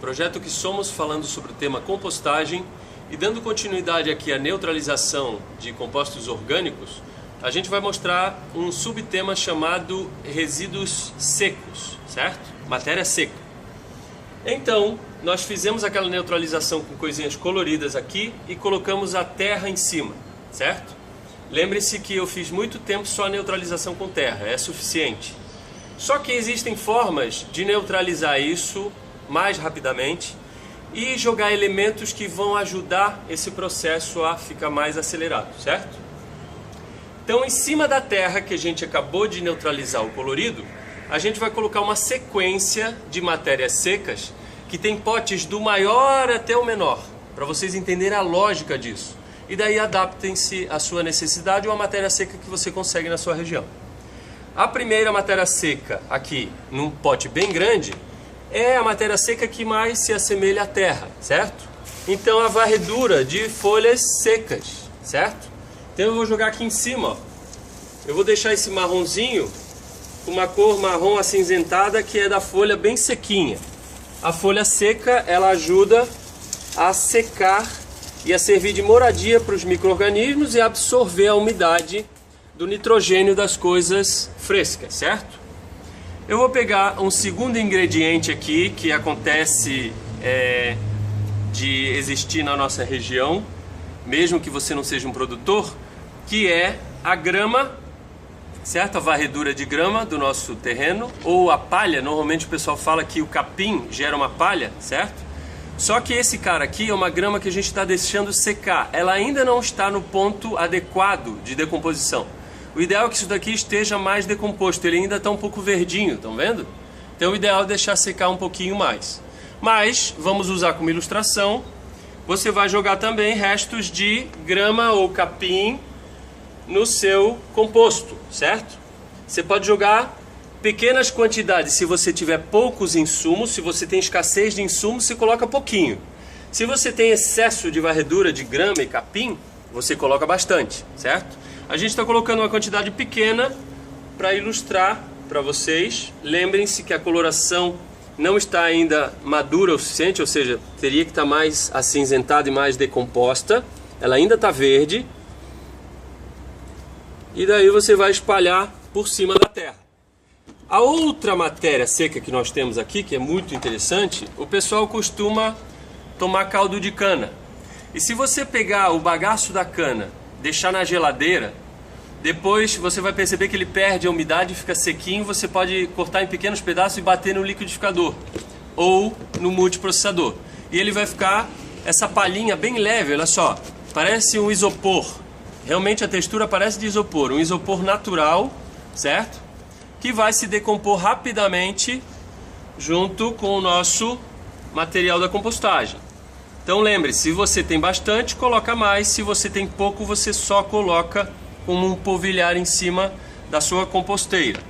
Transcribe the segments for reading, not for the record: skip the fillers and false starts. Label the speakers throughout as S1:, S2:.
S1: Projeto Que Somos, falando sobre o tema compostagem e dando continuidade aqui à neutralização de compostos orgânicos, a gente vai mostrar um subtema chamado resíduos secos, certo? Matéria seca. Então, nós fizemos aquela neutralização com coisinhas coloridas aqui e colocamos a terra em cima, certo? Lembre-se que eu fiz muito tempo só a neutralização com terra, é suficiente. Só que existem formas de neutralizar isso mais rapidamente e jogar elementos que vão ajudar esse processo a ficar mais acelerado, certo? Então, em cima da terra que a gente acabou de neutralizar o colorido, a gente vai colocar uma sequência de matérias secas que tem potes do maior até o menor, para vocês entenderem a lógica disso. E daí adaptem-se à sua necessidade ou à matéria seca que você consegue na sua região. A primeira matéria seca aqui, num pote bem grande, é a matéria seca que mais se assemelha à terra, certo? Então a varredura de folhas secas, certo? Então eu vou jogar aqui em cima, ó. Eu vou deixar esse marronzinho com uma cor marrom acinzentada que é da folha bem sequinha. A folha seca, ela ajuda a secar e a servir de moradia para os micro-organismos e absorver a umidade do nitrogênio das coisas frescas, certo? Eu vou pegar um segundo ingrediente aqui que acontece de existir na nossa região, mesmo que você não seja um produtor, que é a grama, certo? A varredura de grama do nosso terreno, ou a palha. Normalmente o pessoal fala que o capim gera uma palha, certo? Só que esse cara aqui é uma grama que a gente está deixando secar. Ela ainda não está no ponto adequado de decomposição. O ideal é que isso daqui esteja mais decomposto. Ele ainda está um pouco verdinho, estão vendo? Então o ideal é deixar secar um pouquinho mais. Mas, vamos usar como ilustração, você vai jogar também restos de grama ou capim no seu composto, certo? Você pode jogar pequenas quantidades se você tiver poucos insumos. Se você tem escassez de insumos, você coloca pouquinho. Se você tem excesso de varredura de grama e capim, você coloca bastante, certo? A gente está colocando uma quantidade pequena para ilustrar para vocês. Lembrem-se que a coloração não está ainda madura o suficiente, ou seja, teria que estar mais acinzentada e mais decomposta. Ela ainda está verde. E daí você vai espalhar por cima da terra. A outra matéria seca que nós temos aqui, que é muito interessante, o pessoal costuma tomar caldo de cana. E se você pegar o bagaço da cana, deixar na geladeira, depois você vai perceber que ele perde a umidade e fica sequinho. Você pode cortar em pequenos pedaços e bater no liquidificador ou no multiprocessador. E ele vai ficar essa palhinha bem leve, olha só, parece um isopor. Realmente a textura parece de isopor, um isopor natural, certo? Que vai se decompor rapidamente junto com o nosso material da compostagem. Então lembre-se, se você tem bastante, coloca mais. Se você tem pouco, você só coloca como um polvilhar em cima da sua composteira.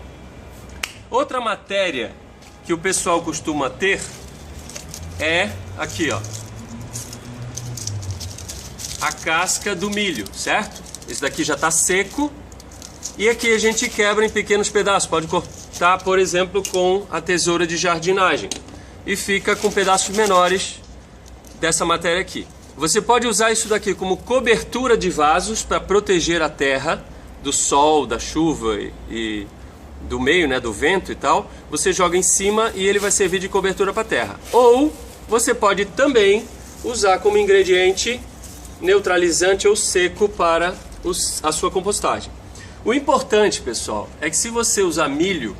S1: Outra matéria que o pessoal costuma ter é aqui, ó, a casca do milho, certo? Esse daqui já está seco e aqui a gente quebra em pequenos pedaços. Pode cortar, por exemplo, com a tesoura de jardinagem e fica com pedaços menores dessa matéria aqui. Você pode usar isso daqui como cobertura de vasos para proteger a terra do sol, da chuva e do meio, né, do vento e tal. Você joga em cima e ele vai servir de cobertura para a terra. Ou você pode também usar como ingrediente neutralizante ou seco para a sua compostagem. O importante, pessoal, é que se você usar milho,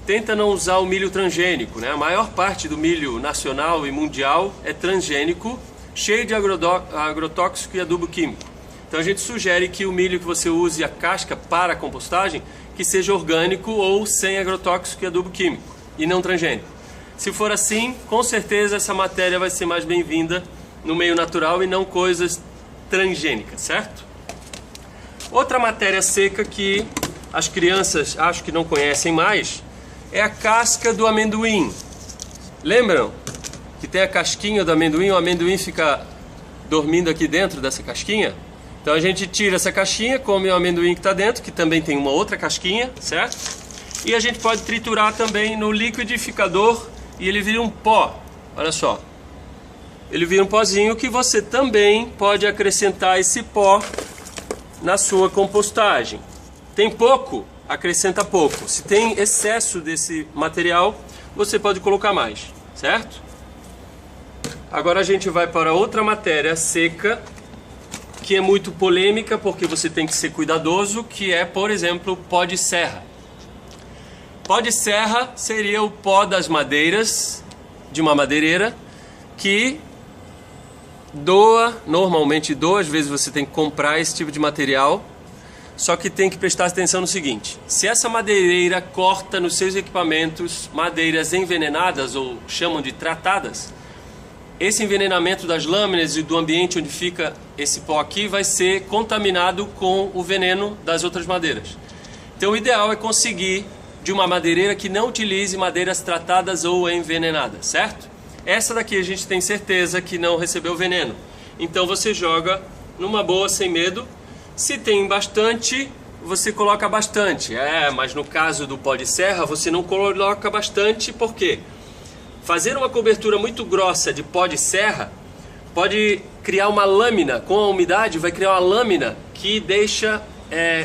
S1: tenta não usar o milho transgênico, né? A maior parte do milho nacional e mundial é transgênico, cheio de agrotóxico e adubo químico. Então a gente sugere que o milho que você use a casca para a compostagem, que seja orgânico ou sem agrotóxico e adubo químico, e não transgênico. Se for assim, com certeza essa matéria vai ser mais bem-vinda no meio natural e não coisas transgênicas, certo? Outra matéria seca que as crianças acho que não conhecem mais é a casca do amendoim. Lembram que tem a casquinha do amendoim? O amendoim fica dormindo aqui dentro dessa casquinha. Então a gente tira essa casquinha, come o amendoim que está dentro, que também tem uma outra casquinha, certo? E a gente pode triturar também no liquidificador e ele vira um pó. Olha só, ele vira um pozinho que você também pode acrescentar esse pó na sua compostagem. Tem pouco? Acrescenta pouco. Se tem excesso desse material, você pode colocar mais, certo? Agora a gente vai para outra matéria seca, que é muito polêmica, porque você tem que ser cuidadoso, que é, por exemplo, pó de serra. Pó de serra seria o pó das madeiras, de uma madeireira, que normalmente doa, às vezes você tem que comprar esse tipo de material, só que tem que prestar atenção no seguinte: se essa madeireira corta nos seus equipamentos madeiras envenenadas, ou chamam de tratadas, esse envenenamento das lâminas e do ambiente onde fica esse pó aqui vai ser contaminado com o veneno das outras madeiras. Então o ideal é conseguir de uma madeireira que não utilize madeiras tratadas ou envenenadas, certo? Essa daqui a gente tem certeza que não recebeu veneno. Então você joga numa boa, sem medo. Se tem bastante, você coloca bastante. Mas no caso do pó de serra, você não coloca bastante, por quê? Fazer uma cobertura muito grossa de pó de serra pode criar uma lâmina, com a umidade vai criar uma lâmina que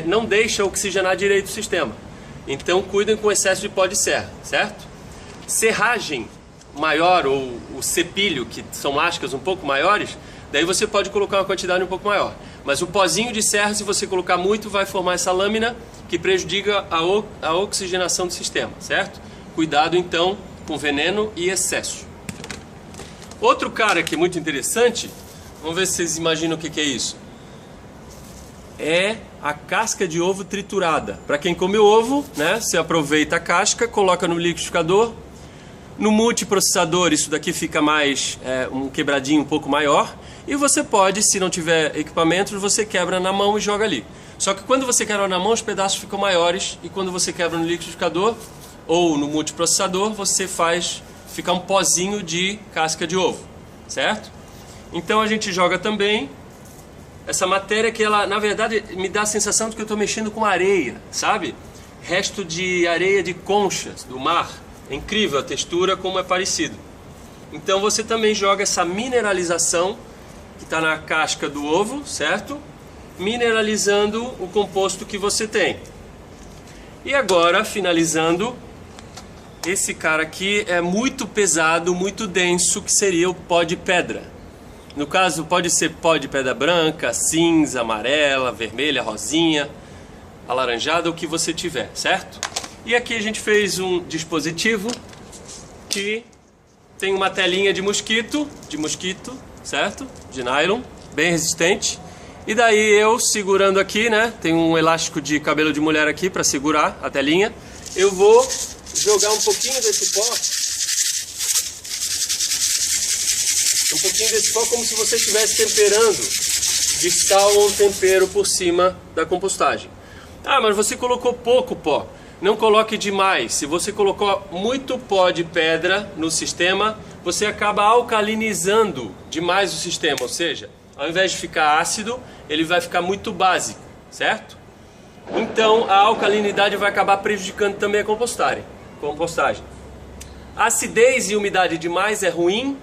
S1: não deixa oxigenar direito o sistema. Então cuidem com o excesso de pó de serra, certo? Serragem maior, ou o cepilho, que são lascas um pouco maiores, daí você pode colocar uma quantidade um pouco maior. Mas o pozinho de serra, se você colocar muito, vai formar essa lâmina que prejudica a oxigenação do sistema, certo? Cuidado então com veneno e excesso. Outro cara que é muito interessante, vamos ver se vocês imaginam o que é isso. É a casca de ovo triturada. Para quem come o ovo, né, você aproveita a casca, coloca no liquidificador. No multiprocessador isso daqui fica mais um quebradinho um pouco maior. E você pode, se não tiver equipamentos, você quebra na mão e joga ali. Só que quando você quebra na mão, os pedaços ficam maiores. E quando você quebra no liquidificador ou no multiprocessador, você faz ficar um pozinho de casca de ovo, certo? Então a gente joga também essa matéria que ela, na verdade, me dá a sensação de que eu estou mexendo com areia, sabe? Resto de areia de conchas do mar. É incrível a textura, como é parecido. Então você também joga essa mineralização que está na casca do ovo, certo? Mineralizando o composto que você tem. E agora, finalizando, esse cara aqui é muito pesado, muito denso, que seria o pó de pedra. No caso, pode ser pó de pedra branca, cinza, amarela, vermelha, rosinha, alaranjada, o que você tiver, certo? E aqui a gente fez um dispositivo que tem uma telinha de mosquito, certo? De nylon, bem resistente. E daí eu segurando aqui, né? Tem um elástico de cabelo de mulher aqui para segurar a telinha. Eu vou jogar um pouquinho desse pó. Um pouquinho desse pó como se você estivesse temperando de sal ou um tempero por cima da compostagem. Ah, mas você colocou pouco pó. Não coloque demais. Se você colocou muito pó de pedra no sistema, você acaba alcalinizando demais o sistema. Ou seja, ao invés de ficar ácido, ele vai ficar muito básico, certo? Então a alcalinidade vai acabar prejudicando também a compostagem. Acidez e umidade demais é ruim,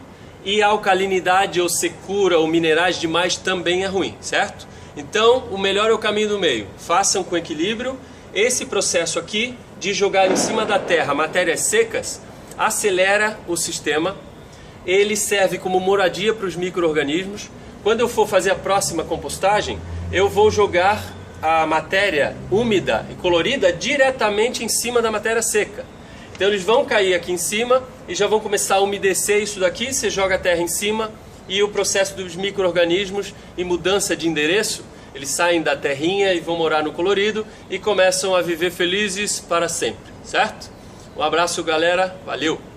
S1: e a alcalinidade ou secura ou minerais demais também é ruim, certo? Então o melhor é o caminho do meio. Façam com equilíbrio. Esse processo aqui de jogar em cima da terra matérias secas acelera o sistema. Ele serve como moradia para os micro-organismos. Quando eu for fazer a próxima compostagem, eu vou jogar a matéria úmida e colorida diretamente em cima da matéria seca. Então eles vão cair aqui em cima e já vão começar a umedecer isso daqui. Você joga a terra em cima e o processo dos micro-organismos e mudança de endereço, eles saem da terrinha e vão morar no colorido e começam a viver felizes para sempre, certo? Um abraço, galera. Valeu!